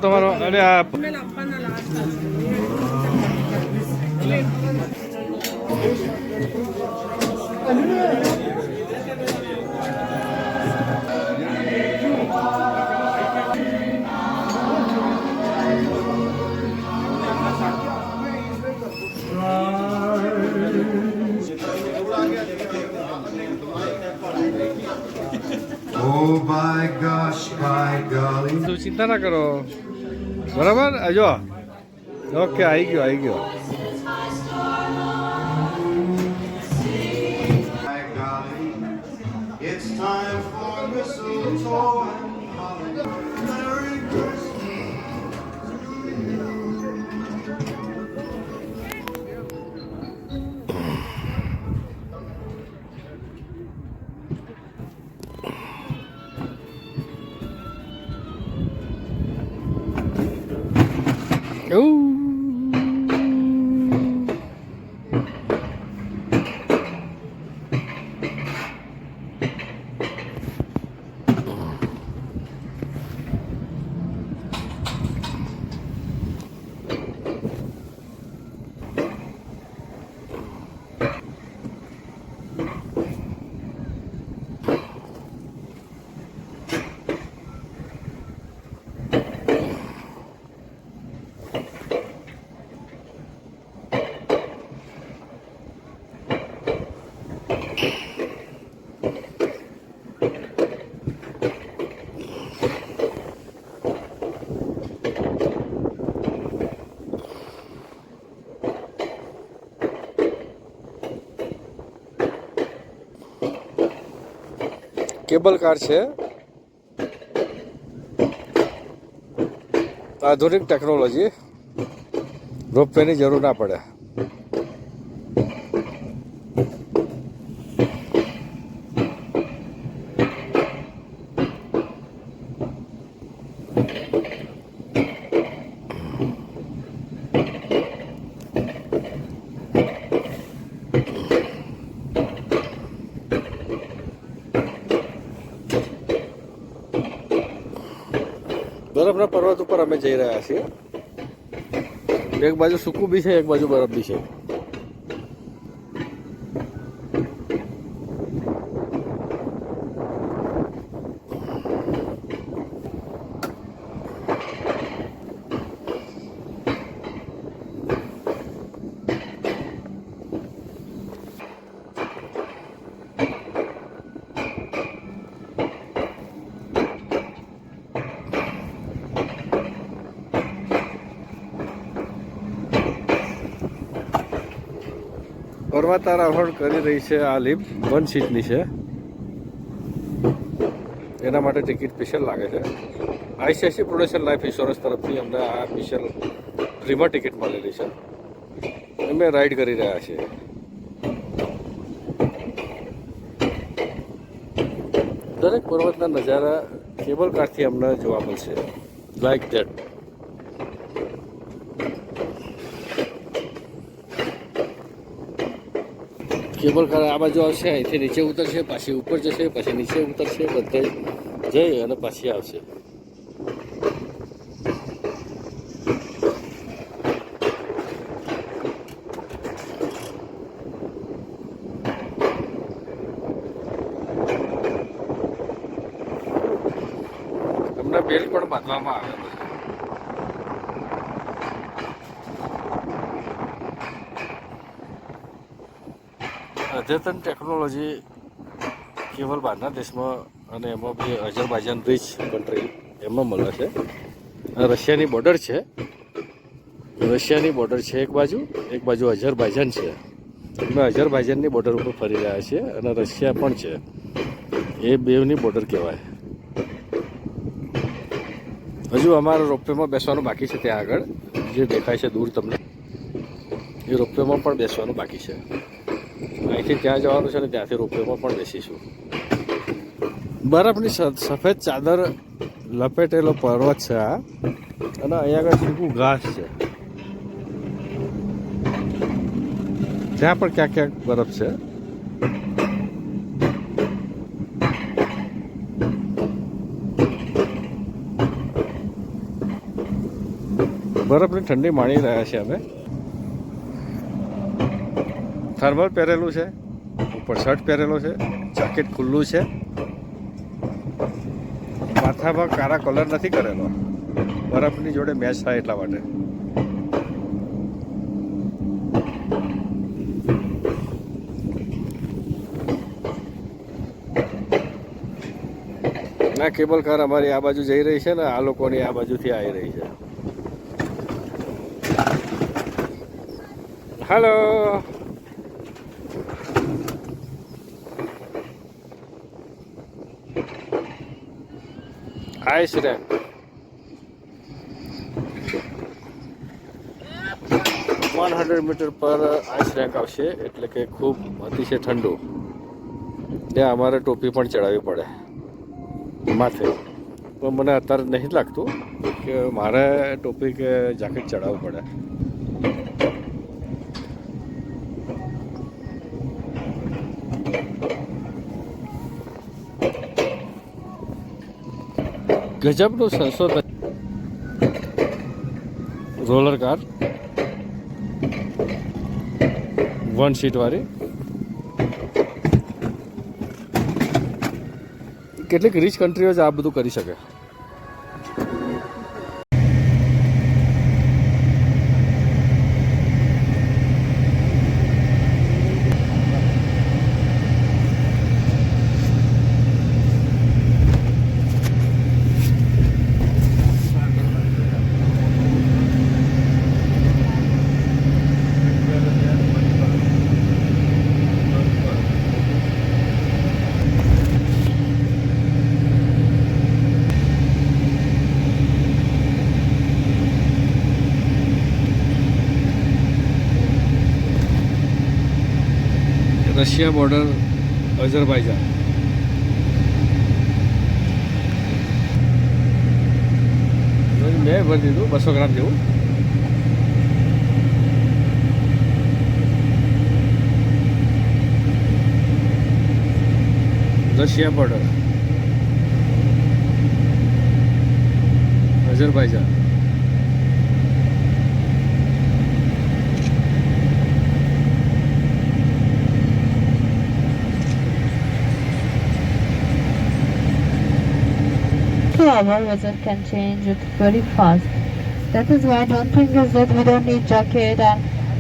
તમારો અરે આ Oh by gosh, by golly. તું ચિંતા ના કરો બરાબર આજો ઓકે આવી ગયો By golly, it's time for mistletoe and holly. Merry Christmas to you. Cable car છે આધુનિક ટેકનોલોજી રોપવેની જરૂર ના પડે બરફના પર્વત ઉપર અમે જઈ રહ્યા છીએ એક બાજુ સૂકું બી છે એક બાજુ બરફ બી છે પર્વતારોહણ કરી રહી છે આ લિફ્ટ 1 સીટની છે એના માટે ટિકિટ સ્પેશિયલ લાગે છે આઈસીઆઈસી પ્રુડેન્શિયલ લાઈફ ઇન્સ્યોરન્સ તરફથી અમને આ સ્પેશિયલ ફ્રીમાં ટિકિટ મળેલી છે અમે રાઈડ કરી રહ્યા છીએ દરેક પર્વતના નજારા કેબલ કારથી અમને જોવા મળશે લાઈક ધેટ કેબલ કાર આ બાજુ આવશે અહીંથી નીચે ઉતરશે પાછી ઉપર જશે પછી નીચે ઉતરશે બધે જઈ અને પાછી આવશે તમને બેલ પણ બાંધવામાં આવે છે અદ્યતન ટેકનોલોજી કેવલ બહારના દેશમાં અને એમાં બી અઝરબાઈજાન રીચ કન્ટ્રી એમાં મળે છે રશિયાની બોર્ડર છે એક બાજુ અઝરબાઈજાન છે અમે અઝરબાઈજાનની બોર્ડર ઉપર ફરી રહ્યા છીએ અને રશિયા પણ છે એ બેવની બોર્ડર કહેવાય હજુ અમારા રોપવેમાં બેસવાનું બાકી છે ત્યાં આગળ જે દેખાય છે દૂર તમને એ રોપવેમાં પણ બેસવાનું બાકી છે અહીંથી ત્યાં જવાનું છે ને ત્યાંથી રોપવેમાં પણ બેસીશું બરફની સફેદ ચાદર લપેટેલો પર્વત છે આ અને અહીંયા આગળ સૂકું ઘાસ છે ત્યાં પણ ક્યાંક ક્યાંક બરફ છે. બરફની ઠંડી માણી રહ્યા છીએ અમે. થર્મલ પહેરેલું છે, ઉપર શર્ટ પહેરેલો છે, જેકેટ ખુલ્લું છે, માથામાં કાળા કલર નથી કરેલો, બરફની જોડે મેચ થાય એટલા માટે. ના કેબલ કાર અમારી આ બાજુ જઈ રહી છે ને આ લોકોની આ બાજુથી આવી રહી છે. હેલો, આઈસ રેન્ક 100 મીટર પર આઈસ રેન્ક આવશે, એટલે કે ખૂબ અતિશય ઠંડુ. ત્યાં અમારે ટોપી પણ ચડાવવી પડે માથે. પણ મને અત્યારે નહીં લાગતું કે મારે ટોપી કે જેકેટ ચડાવવું પડે. ગજબનું સંશોધન. રોલર કાર 1 સીટ વાળી. કેટલીક રીચ કન્ટ્રીઓ જ આ બધું કરી શકે. Russia border, Azerbaijan. મેં ભરી દીધું 200 ગ્રામ જેવું. Russia border, Azerbaijan. Our weather can change it very fast. That is why don't think is that we don't need jacket, and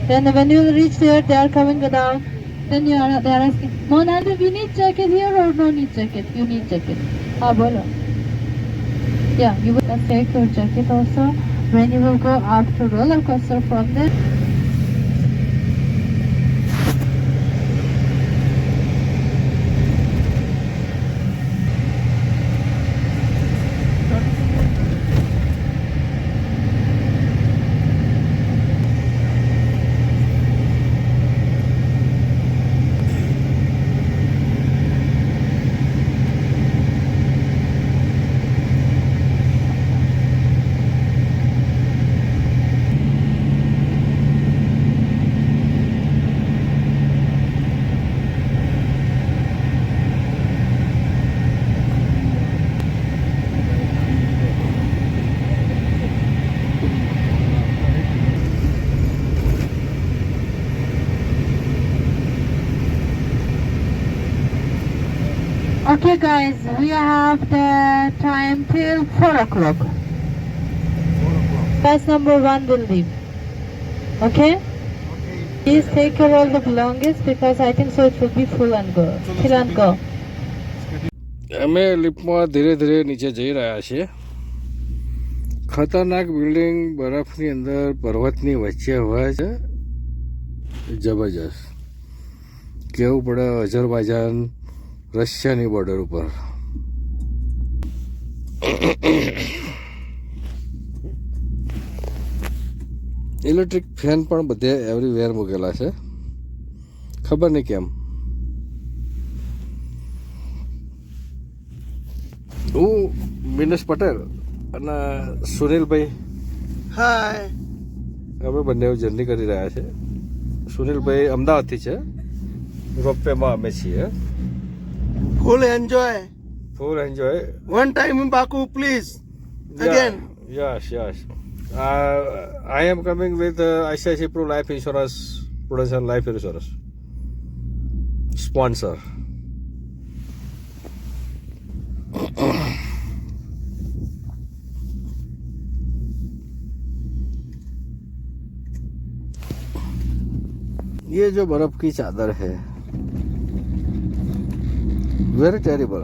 then when you reach there they are coming down, then they are asking, Monali, we need jacket here or no need jacket? You need jacket. Bolo. Yeah, you will take your jacket also when you will go up to roller coaster from there. Okay guys, we have the time till 4 o'clock. Bus number 1 will leave. Okay? Please take care all the belongings because I think so it will be full and go. Fill and go. અમે લિફ્ટમાં ધીરે ધીરે નીચે જઈ રહ્યા છીએ. ખતરનાક building બરફની અંદર પર્વતની વચ્ચે હોય છે. જબરજસ્ત. કેવું પડે અઝરબાઈજાન રશિયાની બોર્ડર ઉપર. ઇલેક્ટ્રિક ફેન પણ બધે એવરીવેર મૂકેલા છે, ખબર નહીં કેમ. હું મિનેશ પટેલ અને સુનિલભાઈ, હાય, અમે બંને જર્ની કરી રહ્યા છે સુનિલભાઈ અમદાવાદથી છે, રોપવેમાં અમે છીએ. Full enjoy. Full enjoy. One time in Baku, please. Again. Yes. I am coming with ICICI Pro Life Insurance, Prudential Life Insurance sponsor. ये जो बर्फ की चादर है, वेरी टेरिबल.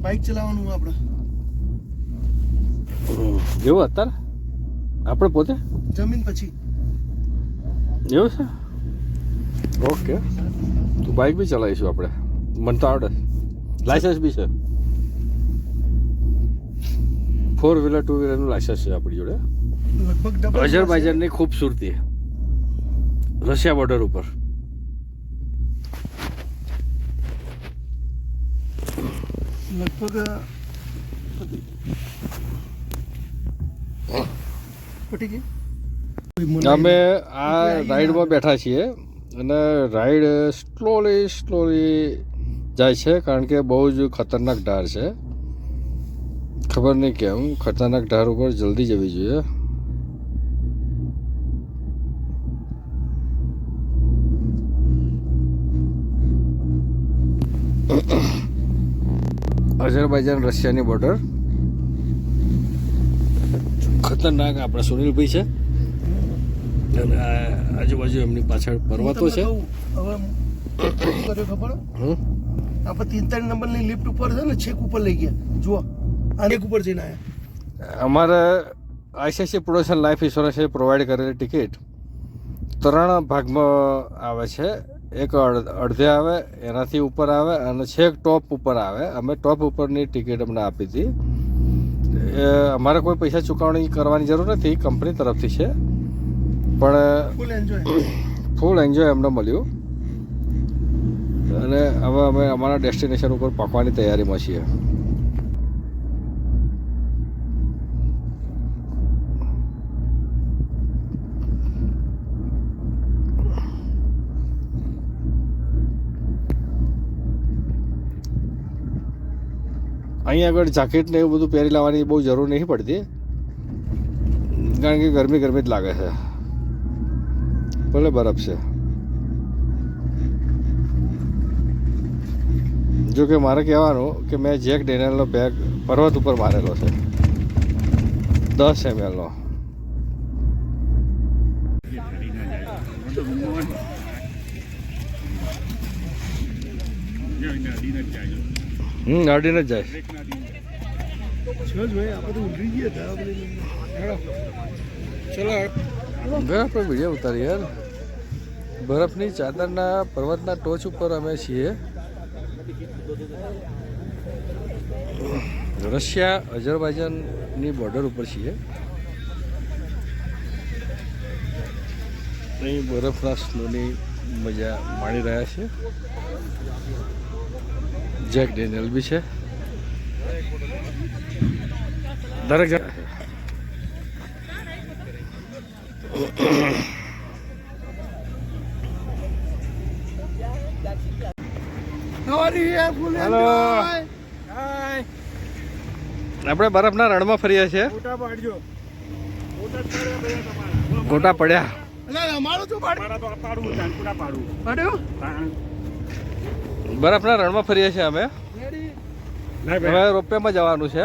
બાઇક ચલાવવાનું આપણે જેવું અત્યારે આપણે પોતે જમીન પછી એવું છે. ઓકે, તો બાઇક બી ચલાવીશું આપણે. મને તો આવડે, લાયસન્સ બી છે. 4 વ્હીલર 2 વ્હીલરનું લાયસન્સ છે આપણી જોડે. લગભગ ડબલ અઝરબાઈજાનની ખૂબસૂરતી રશિયા બોર્ડર ઉપર. લગભગ પટી ગઈ. અમે આ રાઈડમાં બેઠા છીએ અને રાઈડ સ્લોલી જાય છે, કારણ કે બહુ જ ખતરનાક ઢાર છે. ખબર નહીં કેમ ખતરનાક ઢાર ઉપર જલ્દી જવી જોઈએ. અઝરબાઈજાન રશિયાની બોર્ડર ખતરનાક. આપણા સુનિલભાઈ છે અને આજુબાજુ એમની પાછળ પર્વતો છે. હવે કર્યો ખબર આપણે 3 નંબરની લિફ્ટ ઉપર છે ને, છેક ઉપર લઈ ગયા. જુઓ આ એક ઉપર જઈને આયા. અમારે આઈસીઆઈસીઆઈ પ્રુડેન્શિયલ લાઈફ ઇન્સ્યોરન્સે પ્રોવાઈડ કરેલી ટિકિટ 3 ભાગમાં આવે છે. એક અડધે આવે, એનાથી ઉપર આવે અને છેક ટોપ ઉપર આવે. અમે ટોપ ઉપરની ટિકિટ અમને આપી હતી. અમારે કોઈ પૈસા ચૂકવણી કરવાની જરૂર નથી, કંપની તરફથી છે, પણ ફૂલ એન્જોય અમને મળ્યું. અને હવે અમે અમારા ડેસ્ટિનેશન ઉપર પહોંચવાની તૈયારીમાં છીએ. અહીંયા આગળ જાકેટ ને એવું બધું પહેરી લાવવાની બહુ જરૂર નહીં પડતી, કારણ કે ગરમી જ લાગે છે. ભલે બરફ છે. જો કે મારે કહેવાનું કે મેં જેક ડેનિયલનો બેગ પર્વત ઉપર મારેલો છે, 10 ml નો. અડીને જ જાય. ચલો આપણે વિડીયો ઉતારીએ યાર. બરફની ચાદરના પર્વતના ટોચ ઉપર અમે છીએ. રશિયા અઝરબાઈજાનની બોર્ડર ઉપર છીએ. અહીં બરફના સ્નોની મજા માણી રહ્યા છે. જેક ડેનિયલ બી છે. દરેક જણ હેલો. આપણે બરફના રણમાં ફરીએ છીએ. ગોટા પડ્યા. બરફના રણમાં ફરીએ છીએ અમે. હવે રોપવેમાં જવાનું છે.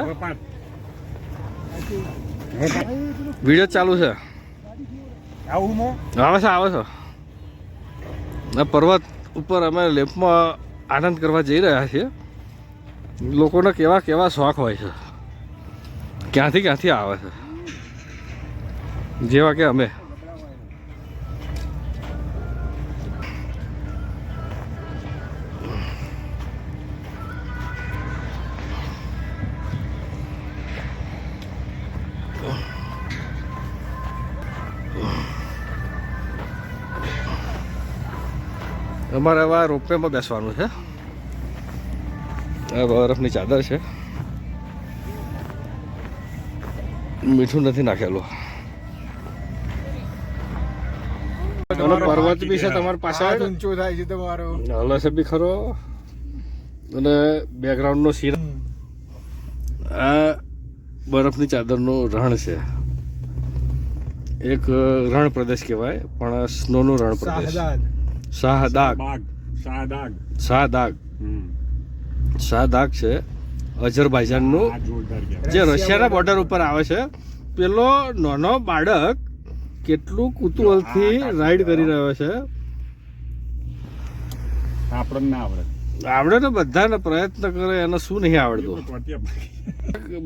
વિડીયો ચાલુ છે. આવે છે. આ પર્વત ઉપર અમે લેમ્પમાં આનંદ કરવા જઈ રહ્યા છીએ. લોકોને કેવા શોખ હોય છે, ક્યાંથી આવે છે, જેવા કે અમે. અમારે હવે રોપવેમાં બેસવાનું છે. આ બરફની ચાદર છે, મીઠું નથી નાખેલું. અને પર્વત બી છે તમારી પાછળ, ઊંચો થાય છે તમારો. હલે છે બી ખરો, અને બેકગ્રાઉન્ડનો સીન. આ બરફની ચાદરનું રણ છે, એક રણ પ્રદેશ કહેવાય, પણ સ્નોનું રણ પ્રદેશ. શાહદાગ શાહદાગ છે અઝરબાઈજાનનું, જે રશિયાના બોર્ડર ઉપર આવે છે. પેલો નાનો બાળક કેટલું કુતૂહલથી રાઈડ કરી રહ્યો છે. આવડે ને બધાને પ્રયત્ન કરે, એને શું નહીં આવડતું.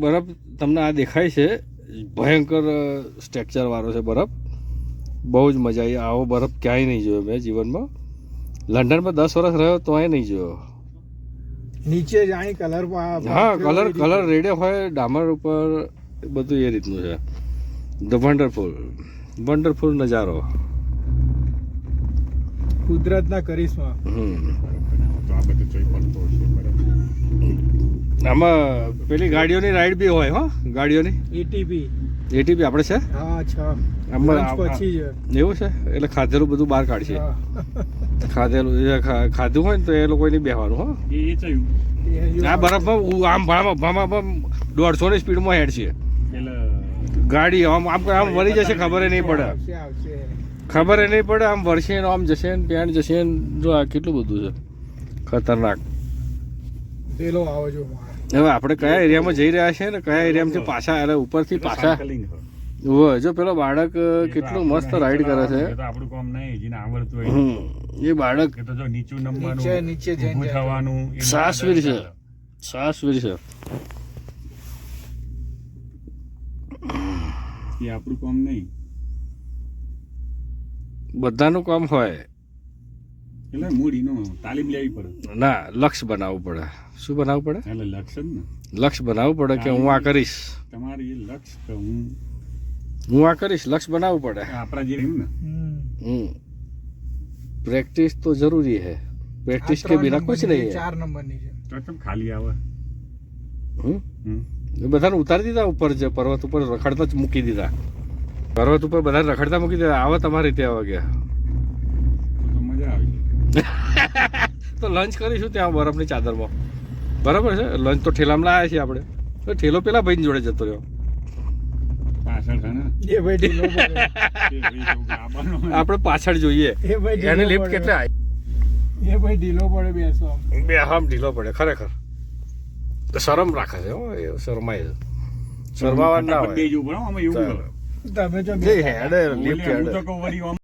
બરફ તમને આ દેખાય છે, ભયંકર સ્ટ્રક્ચર વાળો છે બરફ. બહુ જ મજા આવી. આવો બરફ ક્યાંય નહીં જોયો મેં જીવનમાં. લંડનમાં 10 વર્ષ રહ્યો તો નહીં જોયો. નીચે જાણી કલર હા, કલર રેડે હોય ડામર ઉપર, બધું એ રીતનું છે. ધ વન્ડરફુલ નજારો. કુદરતના કરિશ્મા. આમાં પેલી ગાડીઓની રાઈડ બી હોય. હો, ગાડીઓની એટીપી આપણે છે આમાં. પછી એવું છે, એટલે ખાધેલું બધું બહાર કાઢશે. ખાધેલું ખાધું હોય ને તો એ લોકો નહીં બેહવાનું. હો, આ બરફમાં આમ ભામાં 150 ની સ્પીડમાં હેડ છે ગાડી. આમ વળી જશે, ખબર નહીં પડે. આમ વરસે ને આમ જશે ને ત્યાં જશે ને. જો આ કેટલું બધું છે ખતરનાક. હવે આપણે કયા એરિયામાં જઈ રહ્યા છે ને કયા એરિયામાંથી પાછા, એટલે ઉપરથી પાછા. જો પેલો બાળક કેટલું મસ્ત રાઈડ કરે છે. એ બાળક સાસવીર છે. આપણું કામ નહીં, બધાનું કામ હોય. એટલે મૂડીનો તાલીમ લેવી પડે. ના, લક્ષ્ય બનાવવું પડે. શું બનાવવું પડે? એટલે લક્ષ્ય જ ને, લક્ષ્ય બનાવવું પડે કે હું આ કરીશ. તમારી એ લક્ષ્ય કે હું આ કરીશ, લક્ષ્ય બનાવવું પડે. આપણા જે ને પ્રેક્ટિસ તો જરૂરી है. પ્રેક્ટિસ के बिना कुछ नहीं है. 4 નંબરની છે તો કેમ ખાલી આવે? એ બધાને ઉતારી દીધા ઉપર, જે પર્વત ઉપર રખડતા જ મૂકી દીધા. પર્વત ઉપર બધા રખડતા મૂકી દીધા. આવો તમારી રીતે આવા ગયા તો મજા આવી. તો લંચ કરીશું ત્યાં બરફની ચાદરમાં. બરાબર છે, લંચ તો ઠેલામાં લાયા છીએ આપણે. તો ઠેલો પેલા ભાઈ જોડે જતો રહ્યો પાછળ છે ને, એ ભાઈ ઢીલો પડે. આપણે પાછળ જોઈએ. એ ભાઈ એને ઢીલો લિફ્ટ પડે. કેટલા એ ભાઈ ઢીલો પડે બેસવા. બે આમ ઢીલો પડે ખરેખર. શરમ રાખે છે. હો, એ શરમાય છે. શરમાવા ના હોય. ફટાફટ બેસી જવું પડે. આમાં એવું ચાલો. કરે. તમે જો જે હેડે લિફ્ટ હું હેડે. તો કહું વળી આમ